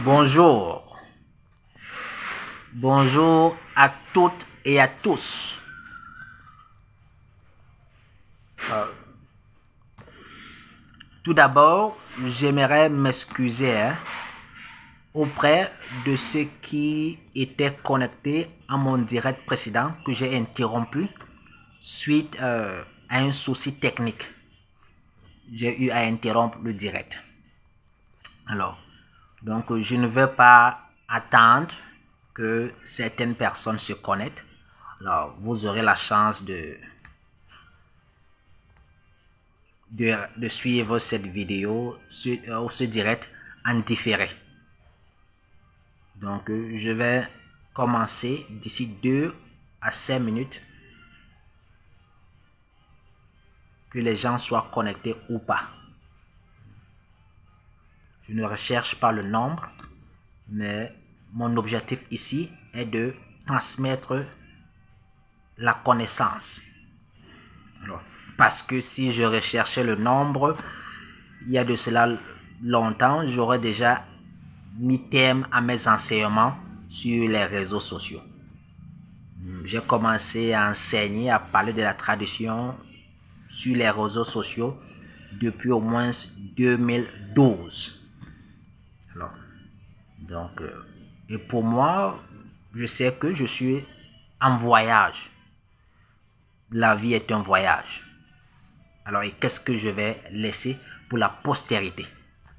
Bonjour. Bonjour à toutes et à tous. Tout d'abord, j'aimerais m'excuser auprès de ceux qui étaient connectés à mon direct précédent que j'ai interrompu suite à un souci technique. J'ai eu à interrompre le direct. Alors, donc je ne vais pas attendre que certaines personnes se connectent. Alors, vous aurez la chance de suivre cette vidéo ou ce direct en différé. Donc, je vais commencer d'ici 2 à 5 minutes, que les gens soient connectés ou pas. Je ne recherche pas le nombre, mais mon objectif ici est de transmettre la connaissance. Alors, parce que si je recherchais le nombre, il y a de cela longtemps, j'aurais déjà mis terme à mes enseignements sur les réseaux sociaux. J'ai commencé à enseigner, à parler de la tradition sur les réseaux sociaux depuis au moins 2012. Alors, donc, et pour moi, je sais que je suis en voyage. La vie est un voyage. Alors, et qu'est-ce que je vais laisser pour la postérité?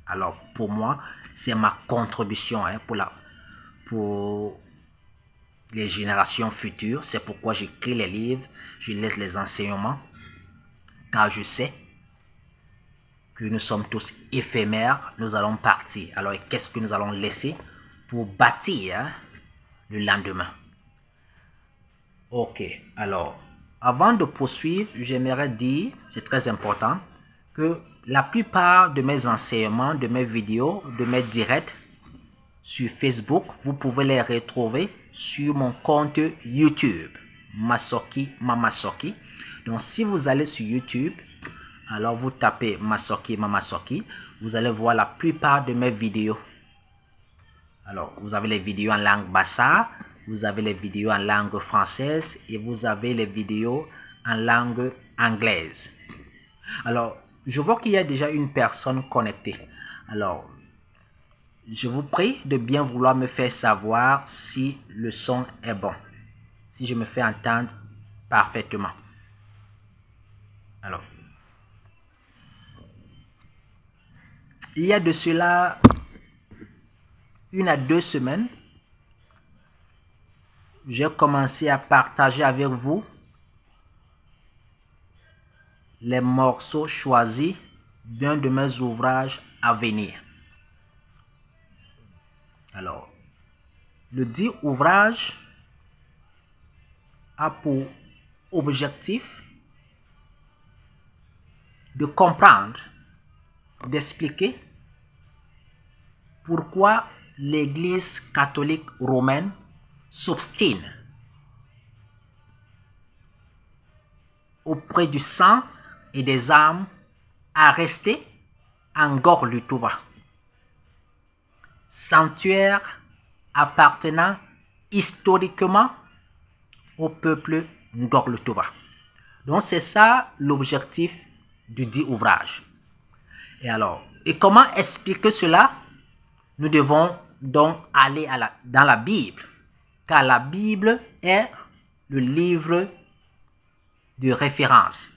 Alors, pour moi, c'est ma contribution pour les générations futures. C'est pourquoi j'écris les livres, je laisse les enseignements, car je sais que nous sommes tous éphémères, nous allons partir. Alors, qu'est-ce que nous allons laisser pour bâtir le lendemain? Ok, alors, avant de poursuivre, j'aimerais dire, c'est très important, que la plupart de mes enseignements, de mes vidéos, de mes directs sur Facebook, vous pouvez les retrouver sur mon compte YouTube, Masoki Mamasoki. Donc, si vous allez sur YouTube, alors vous tapez Masoki Mamasoki, vous allez voir la plupart de mes vidéos. Alors, vous avez les vidéos en langue bassa, vous avez les vidéos en langue française et vous avez les vidéos en langue anglaise. Alors, je vois qu'il y a déjà une personne connectée. Alors, je vous prie de bien vouloir me faire savoir si le son est bon, si je me fais entendre parfaitement. Alors, il y a de cela 1 à 2 semaines, j'ai commencé à partager avec vous les morceaux choisis d'un de mes ouvrages à venir. Alors, le dit ouvrage a pour objectif de comprendre, d'expliquer pourquoi l'Église catholique romaine s'obstine auprès du sang et des âmes à rester en Ngor-le-Touba, sanctuaire appartenant historiquement au peuple Ngor-le-Touba. Donc c'est ça l'objectif du dit ouvrage. Et alors, et comment expliquer cela? Nous devons donc aller dans la Bible, car la Bible est le livre de référence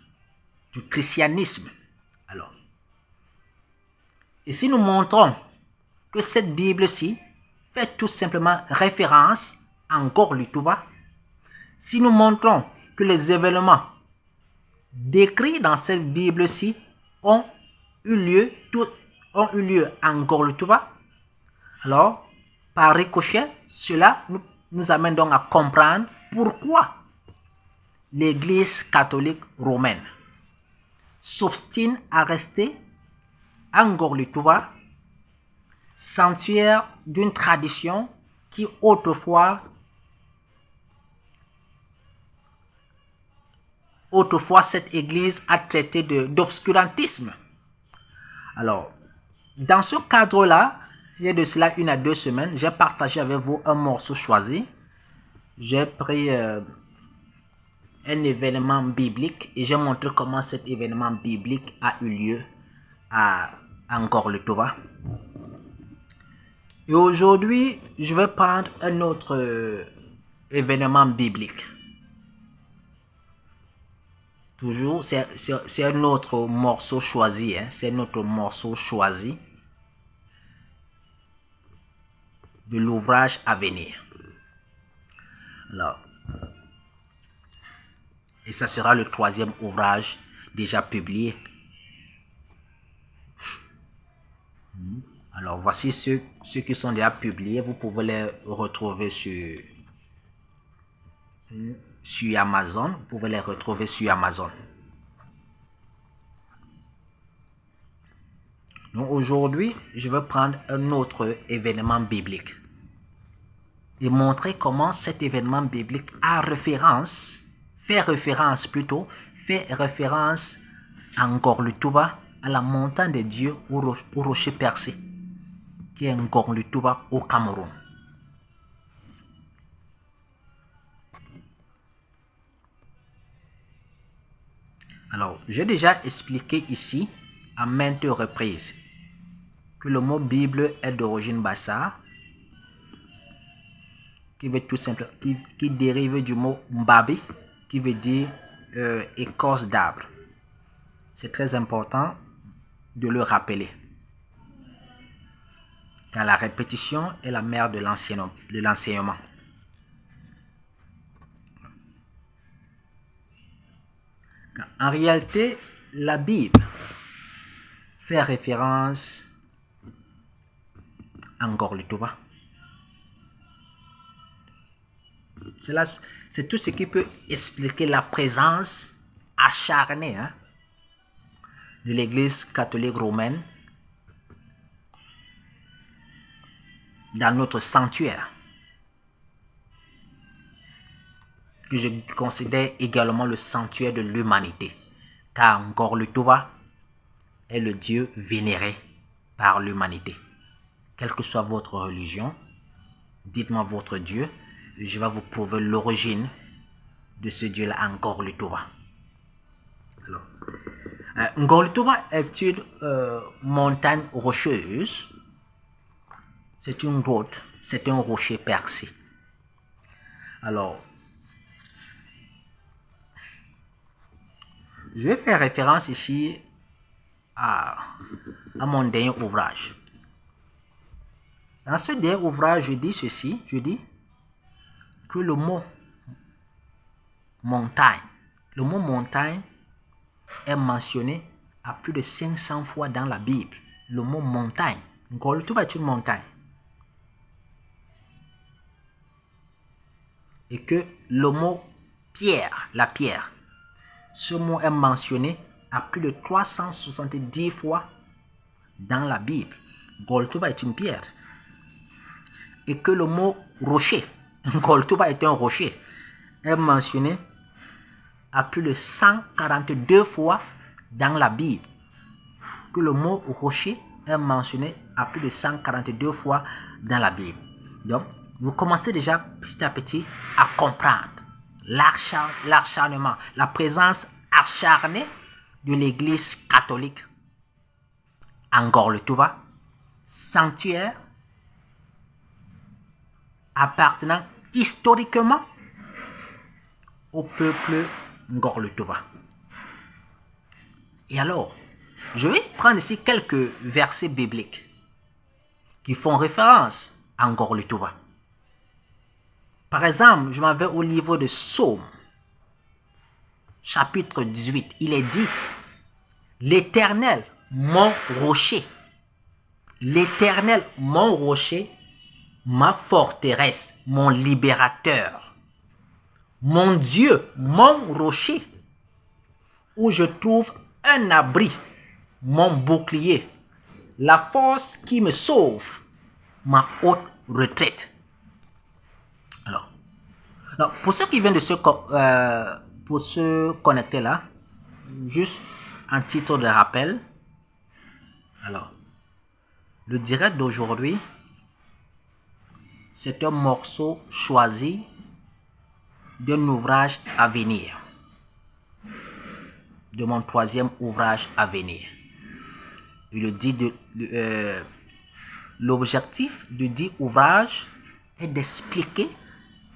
du christianisme. Alors, et si nous montrons que cette Bible-ci fait tout simplement référence à Ngor-le-Touba, si nous montrons que les événements décrits dans cette Bible-ci ont eu lieu à Ngor-le-Touba, alors, par ricochet, cela nous amène donc à comprendre pourquoi l'Église catholique romaine s'obstine à rester à Ngor-le-Touba, sanctuaire d'une tradition qui autrefois cette Église a traité d'obscurantisme. Alors, dans ce cadre-là, il y a de cela 1 à 2 semaines, j'ai partagé avec vous un morceau choisi. J'ai pris un événement biblique et j'ai montré comment cet événement biblique a eu lieu à Ngor-le-Touba. Et aujourd'hui, je vais prendre un autre événement biblique. Toujours, c'est un autre morceau choisi. Hein? C'est notre morceau choisi de l'ouvrage à venir. Alors, et ça sera le 3e ouvrage déjà publié. Alors, voici ceux qui sont déjà publiés. Vous pouvez les retrouver sur Amazon. Vous pouvez les retrouver sur Amazon. Donc aujourd'hui, je vais prendre un autre événement biblique et montrer comment cet événement biblique fait référence à Ngor-le-Touba, à la montagne de Dieu au rocher percé, qui est Ngor-le-Touba au Cameroun. Alors, j'ai déjà expliqué ici à maintes reprises que le mot Bible est d'origine bassa, qui veut tout simplement, qui dérive du mot Mbabi, qui veut dire écorce d'arbre. C'est très important de le rappeler, car la répétition est la mère de l'enseignement. En réalité, la Bible fait référence à Ngor-le-Touba. C'est tout ce qui peut expliquer la présence acharnée de l'Église catholique romaine dans notre sanctuaire, que je considère également le sanctuaire de l'humanité, car Ngor-le-Touba est le Dieu vénéré par l'humanité. Quelle que soit votre religion, dites-moi votre Dieu, je vais vous prouver l'origine de ce Dieu-là, Ngor-le-Touba. Alors, Ngor-le-Touba est une montagne rocheuse. C'est une grotte, c'est un rocher percé. Alors, je vais faire référence ici à mon dernier ouvrage. Dans ce dernier ouvrage, je dis ceci, je dis que le mot montagne est mentionné à plus de 500 fois dans la Bible. Le mot montagne, Ngor-le-Touba est une montagne. Et que le mot pierre, la pierre, ce mot est mentionné à plus de 370 fois dans la Bible. Ngor-le-Touba est une pierre. Et que le mot rocher, Ngor-le-Touba est un rocher, est mentionné à plus de 142 fois dans la Bible. Que le mot rocher est mentionné à plus de 142 fois dans la Bible. Donc, vous commencez déjà petit à petit à comprendre l'acharnement, la présence acharnée de l'Église catholique à Ngor-le-Touba, sanctuaire appartenant historiquement au peuple Ngor-le-Touba. Et alors, je vais prendre ici quelques versets bibliques qui font référence à Ngor-le-Touba. Par exemple, je m'en vais au livre de Psaume, chapitre 18. Il est dit, l'Éternel, mon rocher, l'Éternel, mon rocher, ma forteresse, mon libérateur, mon Dieu, mon rocher, où je trouve un abri, mon bouclier, la force qui me sauve, ma haute retraite. Alors, pour ceux qui viennent de se connecter là, juste un titre de rappel. Alors, Le direct d'aujourd'hui, c'est un morceau choisi d'un ouvrage à venir, de mon troisième ouvrage à venir. L'objectif de dit ouvrage est d'expliquer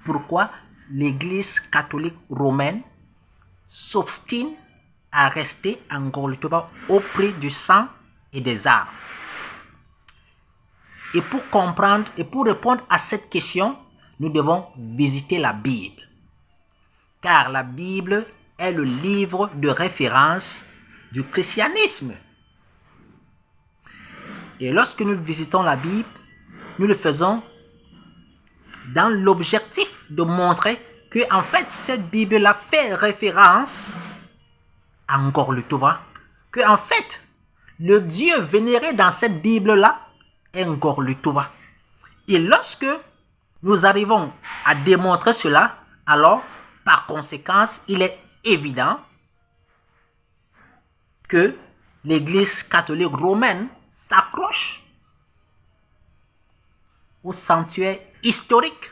pourquoi l'Église catholique romaine s'obstine à rester en Ngor-le-Toba au prix du sang et des armes. Et pour comprendre et pour répondre à cette question, nous devons visiter la Bible. Car la Bible est le livre de référence du christianisme. Et lorsque nous visitons la Bible, nous le faisons dans l'objectif de montrer que en fait cette Bible-là fait référence à Ngor-le-Toba, que en fait le Dieu vénéré dans cette Bible-là est Ngor-le-Toba. Et lorsque nous arrivons à démontrer cela, alors par conséquence, il est évident que l'Église catholique romaine s'accroche au sanctuaire historique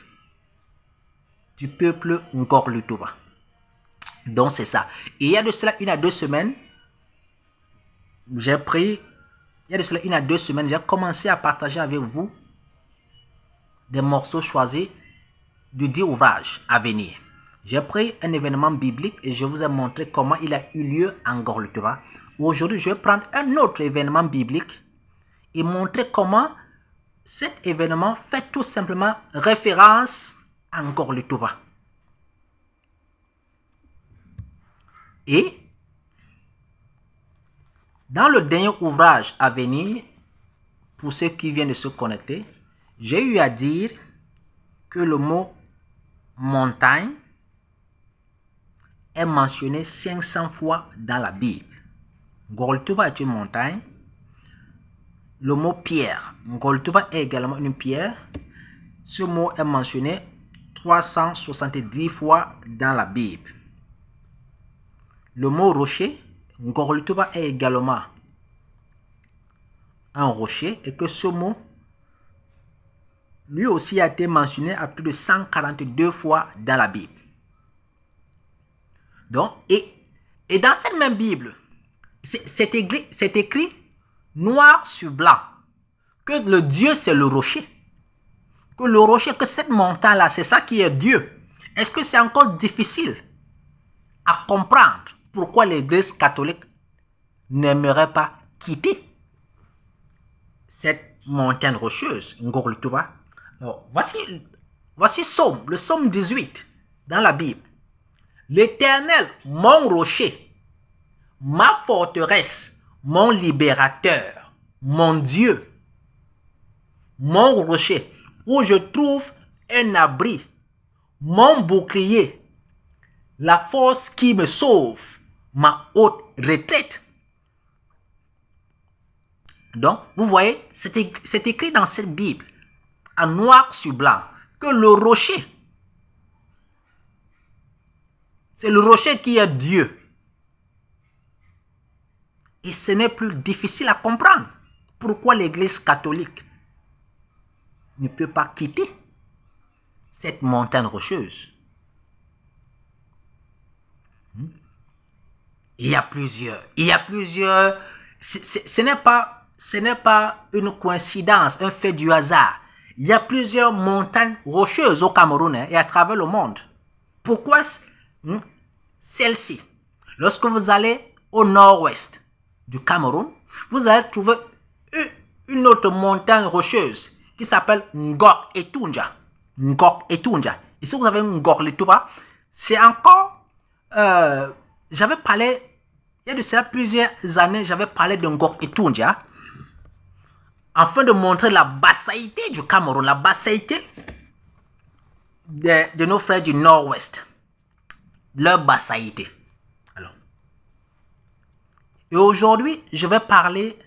du peuple Ngor-le-Toba. Donc c'est ça. Et il y a de cela 1 à 2 semaines, j'ai commencé à partager avec vous des morceaux choisis du dit ouvrage à venir. J'ai pris un événement biblique et je vous ai montré comment il a eu lieu en Ngor-le-Toba. Aujourd'hui, je vais prendre un autre événement biblique et montrer comment cet événement fait tout simplement référence à Ngor-le-Toba. Et dans le dernier ouvrage à venir, pour ceux qui viennent de se connecter, j'ai eu à dire que le mot montagne est mentionné 500 fois dans la Bible. Ngor-le-Toba est une montagne. Le mot pierre, Ngor-le-Toba est également une pierre. Ce mot est mentionné 370 fois dans la Bible. Le mot rocher, Ngor-le-Toba est également un rocher et que ce mot lui aussi a été mentionné à plus de 142 fois dans la Bible. Donc, et dans cette même Bible, c'est écrit noir sur blanc que le Dieu c'est le rocher. Que le rocher, que cette montagne-là, c'est ça qui est Dieu. Est-ce que c'est encore difficile à comprendre pourquoi l'Église catholique n'aimerait pas quitter cette montagne rocheuse, Ngor-le-Toba? Voici le psaume 18 dans la Bible. L'Éternel, mon rocher, ma forteresse, mon libérateur, mon Dieu, mon rocher, où je trouve un abri, mon bouclier, la force qui me sauve, ma haute retraite. Donc, vous voyez, c'est écrit dans cette Bible, en noir sur blanc, que le rocher, c'est le rocher qui est Dieu. Et ce n'est plus difficile à comprendre pourquoi l'Église catholique ne peut pas quitter cette montagne rocheuse. Il y a plusieurs. Ce n'est pas une coïncidence, un fait du hasard. Il y a plusieurs montagnes rocheuses au Cameroun et à travers le monde. Pourquoi celle-ci? Lorsque vous allez au nord-ouest du Cameroun, vous allez trouver une autre montagne rocheuse qui s'appelle Ngor-Etunja. Ngor-Etunja. Ici, vous avez Ngor-le-Toba. C'est encore... j'avais parlé, il y a de cela plusieurs années, j'avais parlé de Ngor-Etunja afin de montrer la basalité du Cameroun, la basalité de nos frères du nord-ouest. Leur basalité. Alors. Et aujourd'hui, je vais parler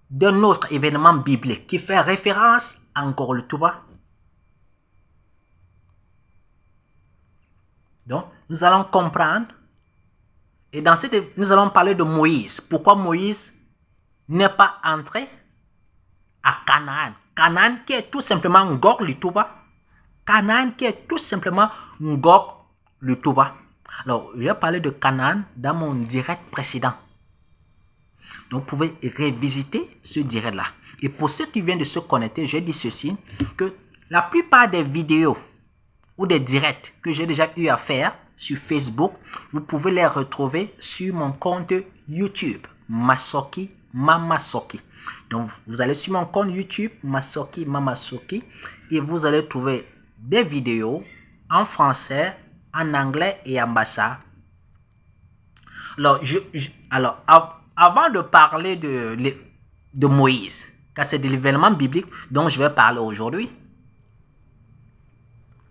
d'un autre événement biblique qui fait référence à Ngor-le-Toba. Donc, nous allons comprendre. Et dans nous allons parler de Moïse. Pourquoi Moïse n'est pas entré à Canaan. Canaan qui est tout simplement Ngor le Touba. Canaan qui est tout simplement Ngor le Touba. Alors, j'ai parlé de Canaan dans mon direct précédent. Donc, vous pouvez revisiter ce direct-là. Et pour ceux qui viennent de se connecter, je dis ceci, que la plupart des vidéos ou des directs que j'ai déjà eu à faire sur Facebook, vous pouvez les retrouver sur mon compte YouTube, Masoki Mamasoki. Donc, vous allez sur mon compte YouTube, Masoki Mamasoki, et vous allez trouver des vidéos en français, en anglais et en bassa. Alors, avant de parler de Moïse, car c'est de l'événement biblique dont je vais parler aujourd'hui,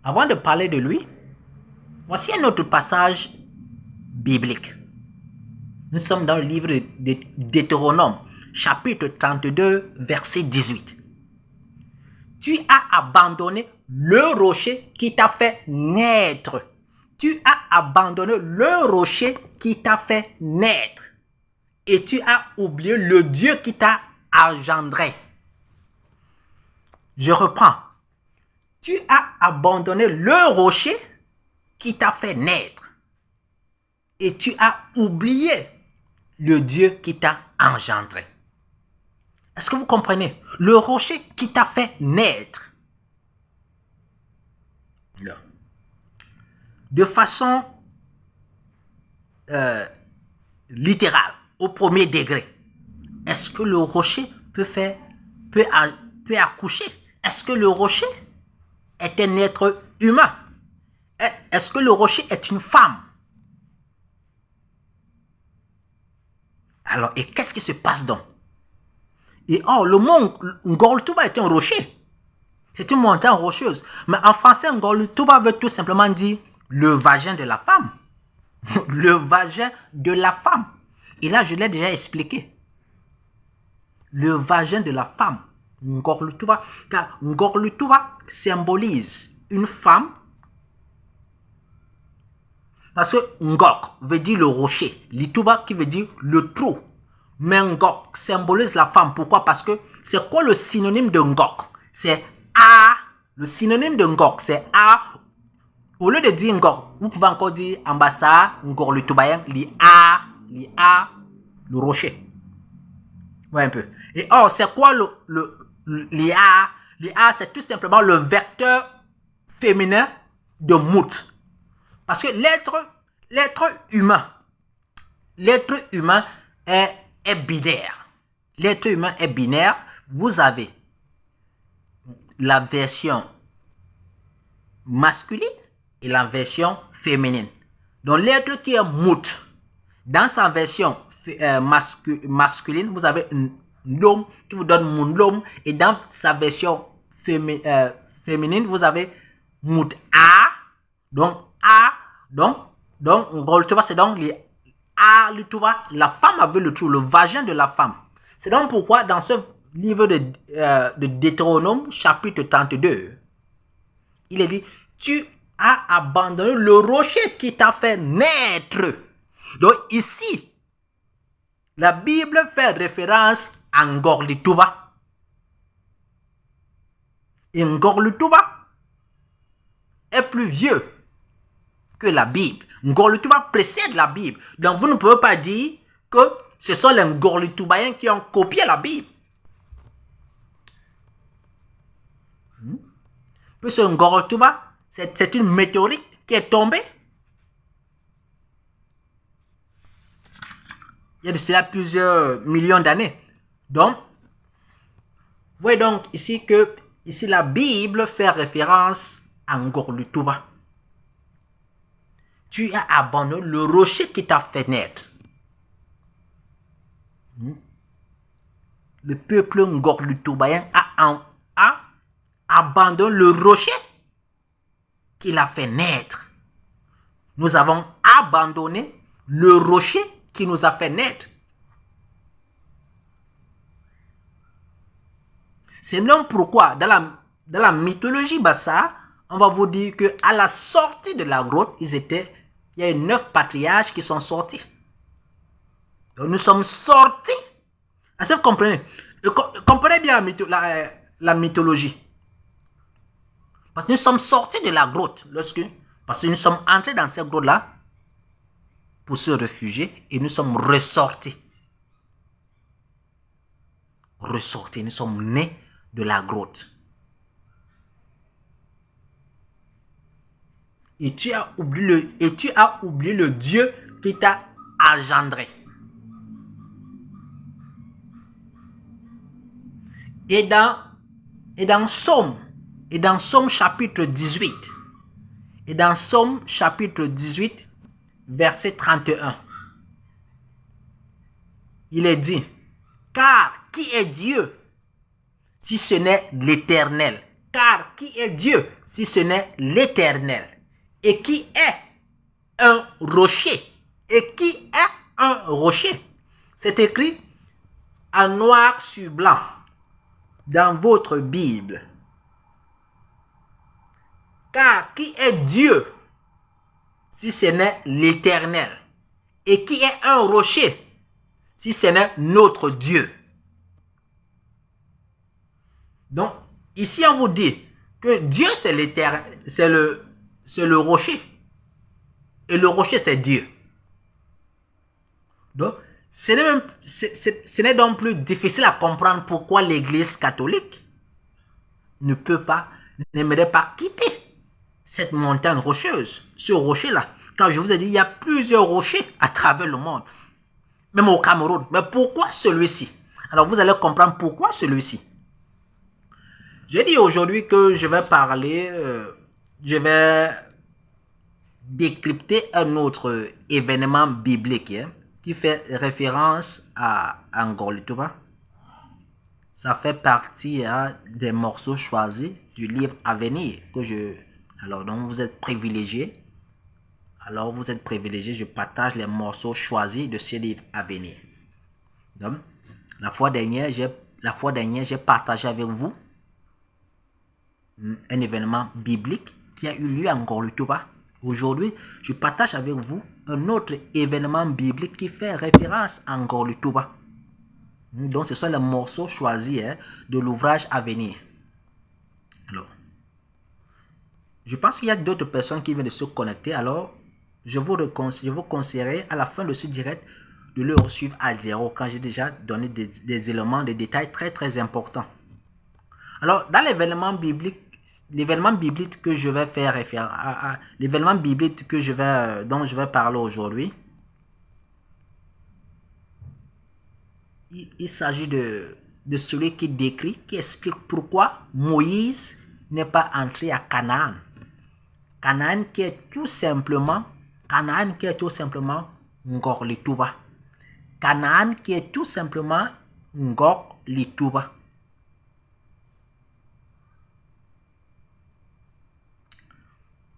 avant de parler de lui, voici un autre passage biblique. Nous sommes dans le livre de Deutéronome, chapitre 32, verset 18. Tu as abandonné le rocher qui t'a fait naître. Tu as abandonné le rocher qui t'a fait naître. Et tu as oublié le Dieu qui t'a engendré. Je reprends. Tu as abandonné le rocher qui t'a fait naître. Et tu as oublié le Dieu qui t'a engendré. Est-ce que vous comprenez? Le rocher qui t'a fait naître. Non. De façon littérale, au premier degré. Est-ce que le rocher peut accoucher? Est-ce que le rocher est un être humain? Est-ce que le rocher est une femme? Alors, et qu'est-ce qui se passe donc? Et le mot Ngor-le-Touba est un rocher. C'est une montagne rocheuse. Mais en français, Ngor-le-Touba veut tout simplement dire le vagin de la femme. Le vagin de la femme. Et là, je l'ai déjà expliqué. Le vagin de la femme. Ngor-le-Touba. Car Ngor-le-Touba symbolise une femme. Parce que Ngor veut dire le rocher. L'Itouba qui veut dire le trou. Mais Ngor symbolise la femme. Pourquoi? Parce que c'est quoi le synonyme de Ngor? C'est A. Le synonyme de Ngor, c'est A. Au lieu de dire Ngor, vous pouvez encore dire Ambassa, Ngor le Toubayen, l'A, le rocher. Ouais, un peu. Et c'est quoi l'A? L'A, c'est tout simplement le vecteur féminin de Mout. Parce que l'être humain est binaire. L'être humain est binaire. Vous avez la version masculine et la version féminine. Donc l'être qui est Mout, dans sa version masculine, vous avez l'homme qui vous donne Mounlom, et dans sa version féminine, vous avez Mout A. Donc A, donc c'est donc les A, la femme avait le trou, le vagin de la femme. C'est donc pourquoi dans ce livre de Deutéronome, chapitre 32, il est dit, tu as abandonné le rocher qui t'a fait naître. Donc ici, la Bible fait référence à Ngor-le-Touba. Et Ngor-le-Touba est plus vieux que la Bible. Ngor-le-Touba précède la Bible. Donc vous ne pouvez pas dire que ce sont les Ngor-le-Toubaïens qui ont copié la Bible. Puisque Ngor-le-Touba, c'est une météorite qui est tombée. Il y a de cela plusieurs millions d'années. Donc, vous voyez donc ici que la Bible fait référence à Ngor-le-Touba. Tu as abandonné le rocher qui t'a fait naître. Le peuple Ngor-le-Toubaïen a abandonné le rocher qui l'a fait naître. Nous avons abandonné le rocher qui nous a fait naître. C'est donc pourquoi dans la mythologie bassa, on va vous dire qu'à la sortie de la grotte, il y a eu 9 patriarches qui sont sortis. Donc nous sommes sortis. Est-ce que vous comprenez? Comprenez bien la mythologie. Parce que nous sommes sortis de la grotte parce que nous sommes entrés dans cette grotte-là pour se réfugier et nous sommes ressortis. Nous sommes nés de la grotte. Et tu as oublié le Dieu qui t'a engendré. Et dans Somme chapitre 18, verset 31, il est dit, car qui est Dieu si ce n'est l'Éternel? Car qui est Dieu si ce n'est l'Éternel? Et qui est un rocher? Et qui est un rocher? C'est écrit en noir sur blanc dans votre Bible. Car qui est Dieu si ce n'est l'Éternel? Et qui est un rocher si ce n'est notre Dieu? Donc, ici on vous dit que Dieu c'est l'Éternel, c'est le rocher. Et le rocher c'est Dieu. Donc, ce n'est donc plus difficile à comprendre pourquoi l'Église catholique n'aimerait pas quitter cette montagne rocheuse, ce rocher-là. Car je vous ai dit, il y a plusieurs rochers à travers le monde, même au Cameroun. Mais pourquoi celui-ci? Alors, vous allez comprendre pourquoi celui-ci. J'ai dit aujourd'hui que je vais décrypter un autre événement biblique qui fait référence à Ngor-le-Touba. Ça fait partie des morceaux choisis du livre à venir alors donc vous êtes privilégiés. Alors vous êtes privilégiés, je partage les morceaux choisis de ce livre à venir. Donc la fois dernière, j'ai partagé avec vous un événement biblique qui a eu lieu à Ngor-le-Touba. Aujourd'hui, je partage avec vous un autre événement biblique qui fait référence à Ngor-le-Touba. Donc, ce sont les morceaux choisis de l'ouvrage à venir. Alors, je pense qu'il y a d'autres personnes qui viennent de se connecter. Alors, je vous conseillerais à la fin de ce direct de le suivre à 0 quand j'ai déjà donné des éléments, des détails très très importants. Alors, dans l'événement biblique que je vais faire référence à l'événement biblique dont je vais parler aujourd'hui, il s'agit de celui qui explique pourquoi Moïse n'est pas entré à Canaan. Canaan qui est tout simplement Ngor-le-Touba. Canaan qui est tout simplement Ngor-le-Touba.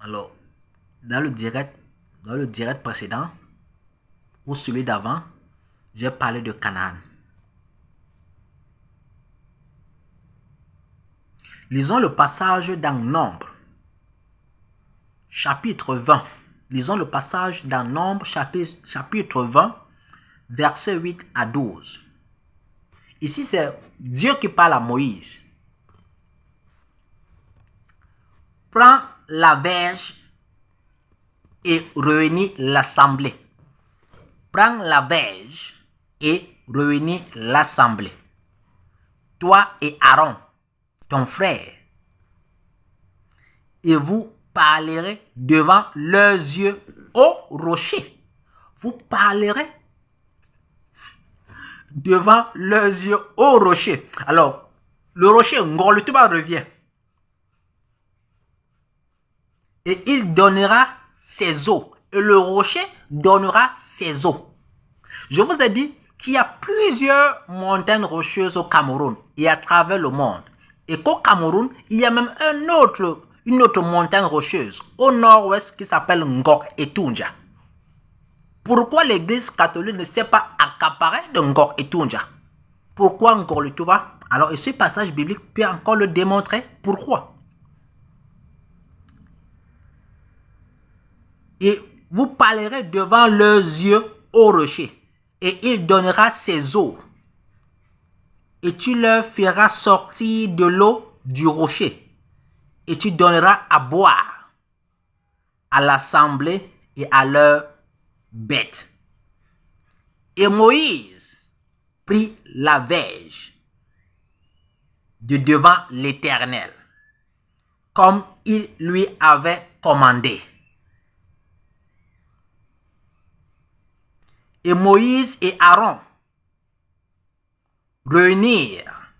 Alors, dans le direct précédent, ou celui d'avant, j'ai parlé de Canaan. Lisons le passage dans Nombre, chapitre 20. Lisons le passage dans Nombre, chapitre 20, versets 8 à 12. Ici, c'est Dieu qui parle à Moïse. Prends la verge et réunis l'assemblée. Prends la verge et réunis l'assemblée. Toi et Aaron, ton frère, et vous parlerez devant leurs yeux au rocher. Vous parlerez devant leurs yeux au rocher. Alors, le rocher, Ngor-le-Touba revient. Et il donnera ses eaux. Et le rocher donnera ses eaux. Je vous ai dit qu'il y a plusieurs montagnes rocheuses au Cameroun et à travers le monde. Et qu'au Cameroun, il y a même une autre montagne rocheuse au nord-ouest qui s'appelle Ngor-Etunja. Pourquoi l'Église catholique ne s'est pas accaparée de Ngor-Etunja? Pourquoi Ngor-le-Touba? Alors, et ce passage biblique peut encore le démontrer. Pourquoi? Et vous parlerez devant leurs yeux au rocher, et il donnera ses eaux. et tu leur feras sortir de l'eau du rocher, et tu donneras à boire à l'assemblée et à leurs bêtes. Et Moïse prit la verge de devant l'Éternel, comme il lui avait commandé. Et Moïse et Aaron réunirent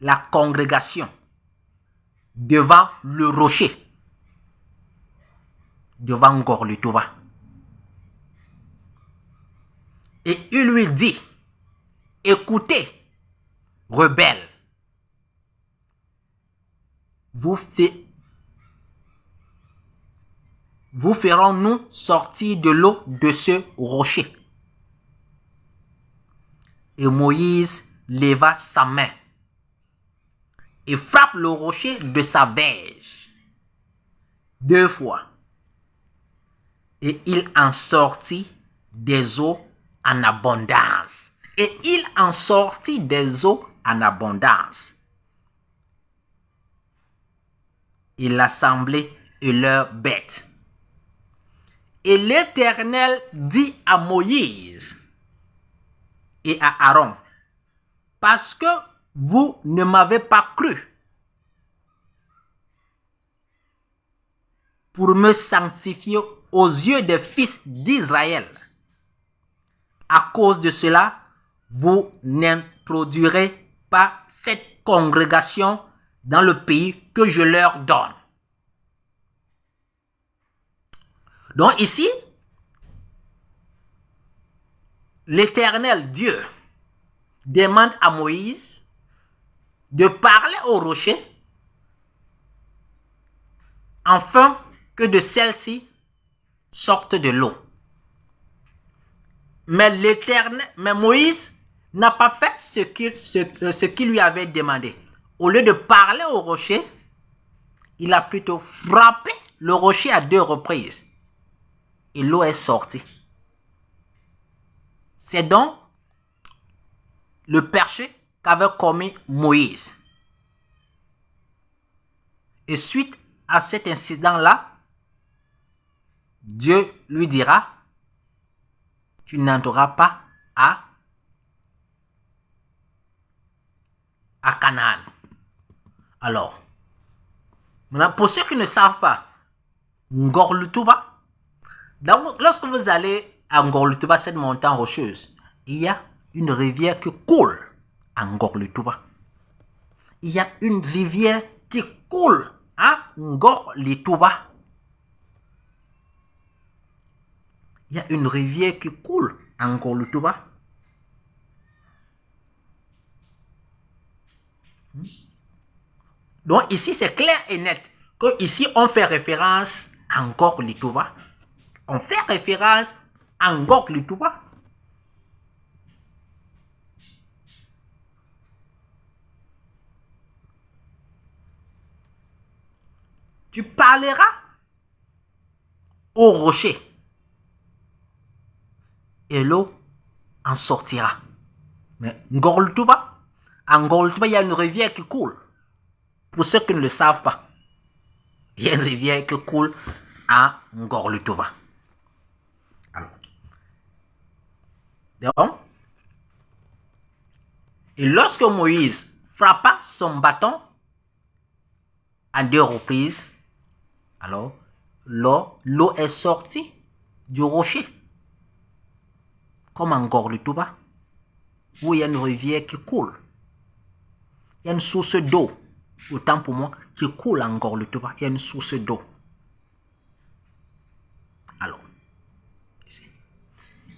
la congrégation devant le rocher, devant Ngor-le-Touba. Et il lui dit, écoutez, rebelles, vous ferons-nous sortir de l'eau de ce rocher? Et Moïse leva sa main et frappe le rocher de sa verge 2 fois. Et il en sortit des eaux en abondance. Et il en sortit des eaux en abondance. Et l'assemblée et leurs bêtes. Et l'Éternel dit à Moïse et à Aaron, parce que vous ne m'avez pas cru pour me sanctifier aux yeux des fils d'Israël, à cause de cela, vous n'introduirez pas cette congrégation dans le pays que je leur donne. Donc ici, l'Éternel Dieu demande à Moïse de parler au rocher afin que de celle-ci sorte de l'eau. Mais Moïse n'a pas fait ce qu'il lui avait demandé. Au lieu de parler au rocher, il a plutôt frappé le rocher à 2 reprises. Et l'eau est sortie. C'est donc le péché qu'avait commis Moïse. Et suite à cet incident-là, Dieu lui dira, tu n'entreras pas à Canaan. Alors, maintenant, pour ceux qui ne savent pas, Ngor-le-Touba, lorsque vous allez à Ngor-le-Touba, cette montagne rocheuse, il y a une rivière qui coule à Ngor-le-Touba. Il y a une rivière qui coule à Ngor-le-Touba. Il y a une rivière qui coule à Ngor-le-Touba. Donc ici, c'est clair et net que ici on fait référence à Ngor-le-Touba. On fait référence à Ngor-le-Touba. Tu parleras au rocher et l'eau en sortira. Mais Ngor-le-Touba, à Ngor-le-Touba, il y a une rivière qui coule. Pour ceux qui ne le savent pas, il y a une rivière qui coule à Ngor-le-Touba. Alors, et lorsque Moïse frappa son bâton à 2 reprises, alors l'eau est sortie du rocher, comme en Ngor-le-Touba, où il y a une rivière qui coule. Il y a une source d'eau, autant pour moi, qui coule en Ngor-le-Touba. Il y a une source d'eau. Alors,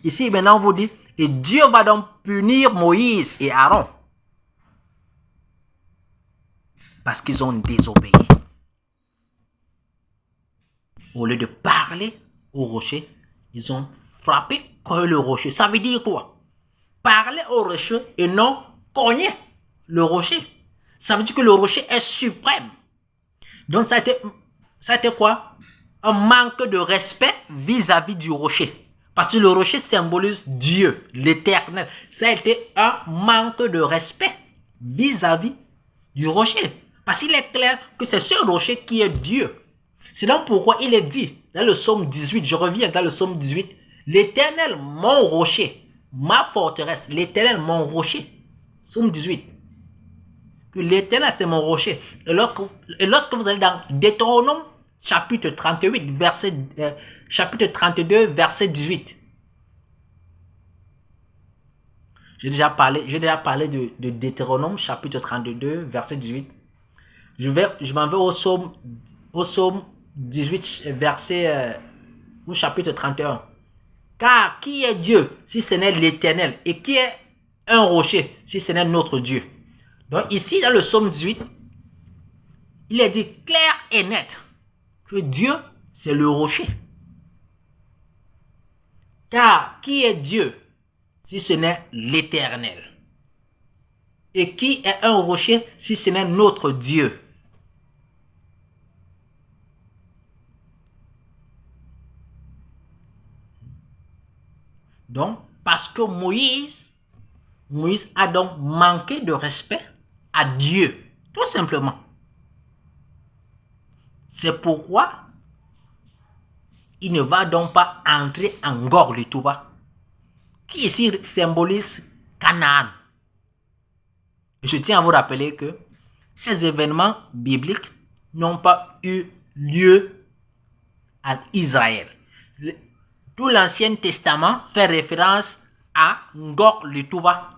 ici maintenant on vous dit, et Dieu va donc punir Moïse et Aaron parce qu'ils ont désobéi. Au lieu de parler au rocher, ils ont frappé contre le rocher. Ça veut dire quoi? Parler au rocher et non cogner le rocher. Ça veut dire que le rocher est suprême. Donc ça a été quoi? Un manque de respect vis-à-vis du rocher. Parce que le rocher symbolise Dieu, l'Éternel. Ça a été un manque de respect vis-à-vis du rocher. Parce qu'il est clair que c'est ce rocher qui est Dieu. C'est donc pourquoi il est dit dans le psaume 18, je reviens dans le psaume 18, l'Éternel, mon rocher, ma forteresse, l'Éternel, mon rocher. Psaume 18. Que l'Éternel, c'est mon rocher. Et lorsque vous allez dans Deutéronome, chapitre 38, chapitre 32, verset 18. J'ai déjà parlé de Deutéronome, chapitre 32, verset 18. Je m'en vais au psaume 18, verset ou chapitre 31. Car qui est Dieu si ce n'est l'Éternel? Et qui est un rocher si ce n'est notre Dieu? Donc ici, dans le psaume 18, il est dit clair et net que Dieu, c'est le rocher. Car qui est Dieu si ce n'est l'Éternel? Et qui est un rocher si ce n'est notre Dieu? Donc, parce que Moïse a donc manqué de respect à Dieu, tout simplement. C'est pourquoi il ne va donc pas entrer en Ngor-le-Touba, qui ici symbolise Canaan. Je tiens à vous rappeler que ces événements bibliques n'ont pas eu lieu en Israël. Tout l'Ancien Testament fait référence à Ngor-le-Touba.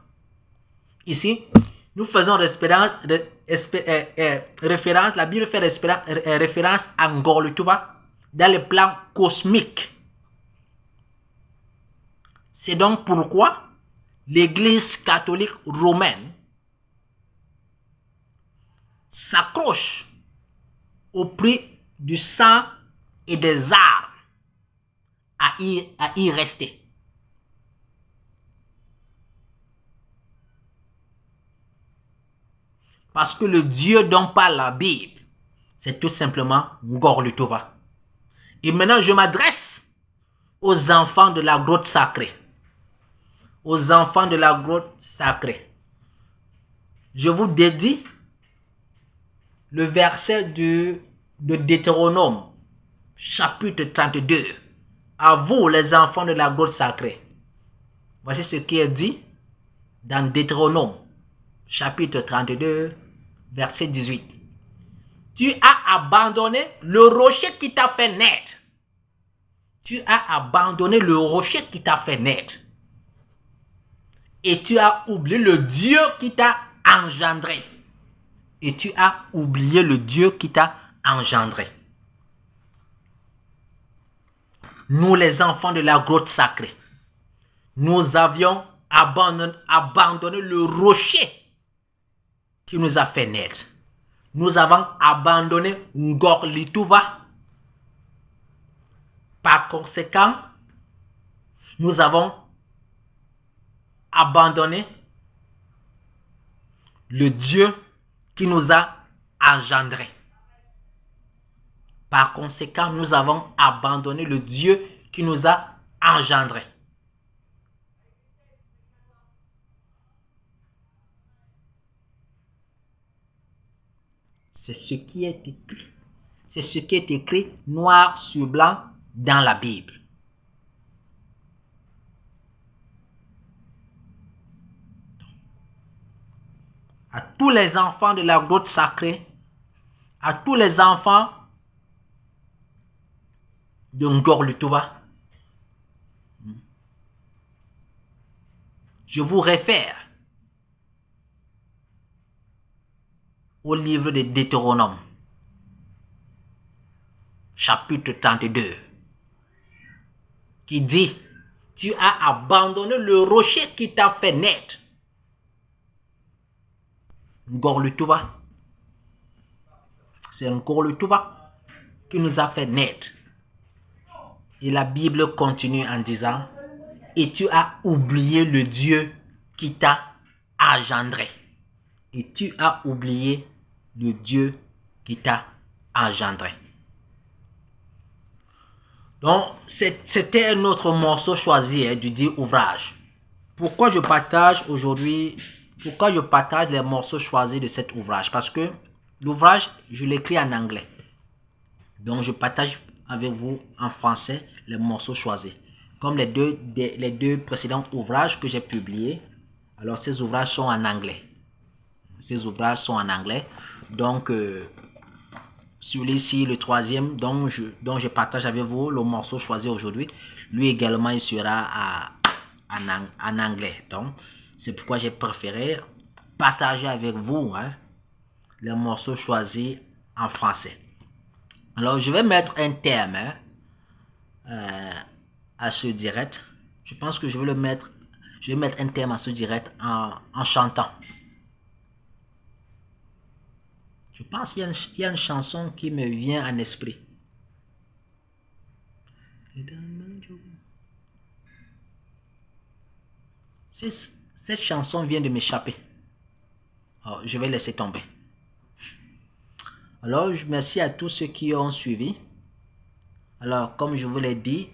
Ici, nous faisons référence, la Bible fait référence à Ngor-le-Touba dans le plan cosmique. C'est donc pourquoi l'Église catholique romaine s'accroche au prix du sang et des armes à y rester. Parce que le Dieu dont parle la Bible, c'est tout simplement Ngor-le-Touba. Et maintenant, je m'adresse aux enfants de la grotte sacrée. Aux enfants de la grotte sacrée. Je vous dédie le verset de Deutéronome, chapitre 32. À vous, les enfants de la grotte sacrée. Voici ce qui est dit dans Deutéronome, chapitre 32, verset 18. Tu as abandonné le rocher qui t'a fait naître. Tu as abandonné le rocher qui t'a fait naître. Et tu as oublié le Dieu qui t'a engendré. Et tu as oublié le Dieu qui t'a engendré. Nous, les enfants de la grotte sacrée, nous avions abandonné le rocher qui nous a fait naître. Nous avons abandonné Ngor-le-Touba. Par conséquent, nous avons abandonné le Dieu qui nous a engendrés. Par conséquent, nous avons abandonné le Dieu qui nous a engendrés. C'est ce qui est écrit. C'est ce qui est écrit noir sur blanc dans la Bible. À tous les enfants de la grotte sacrée, à tous les enfants de Ngor-le-Touba, je vous réfère au livre de Deutéronome, chapitre 32, qui dit, tu as abandonné le rocher qui t'a fait naître. Ngor-le-Touba, c'est Ngor-le-Touba qui nous a fait naître. Et la Bible continue en disant, et tu as oublié le Dieu qui t'a engendré. Et tu as oublié le Dieu qui t'a engendré. Donc, c'était un autre morceau choisi du dit ouvrage. Pourquoi je partage aujourd'hui Pourquoi je partage les morceaux choisis de cet ouvrage? Parce que l'ouvrage, je l'écris en anglais. Donc, je partage avec vous en français les morceaux choisis. Comme les deux précédents ouvrages que j'ai publiés. Alors, ces ouvrages sont en anglais. Ces ouvrages sont en anglais. Donc, celui-ci, le troisième, dont je partage avec vous le morceau choisi aujourd'hui, lui également, il sera en anglais. Donc, c'est pourquoi j'ai préféré partager avec vous les morceaux choisis en français. Alors, je vais mettre un thème à ce direct. Je pense que je vais mettre un thème à ce direct en chantant. Je pense qu'il y a une chanson qui me vient en esprit. Cette chanson vient de m'échapper. Alors, je vais laisser tomber. Alors, je remercie à tous ceux qui ont suivi. Alors, comme je vous l'ai dit,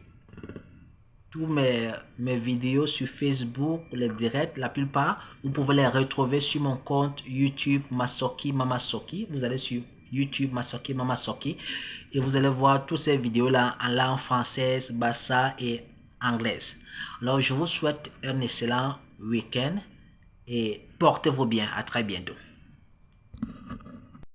tous mes vidéos sur Facebook, les directs, la plupart, vous pouvez les retrouver sur mon compte YouTube Masoki Mamasoki. Vous allez sur YouTube Masoki Mamasoki et vous allez voir toutes ces vidéos-là en langue française, bassa et anglaise. Alors, je vous souhaite un excellent week-end et portez-vous bien. À très bientôt.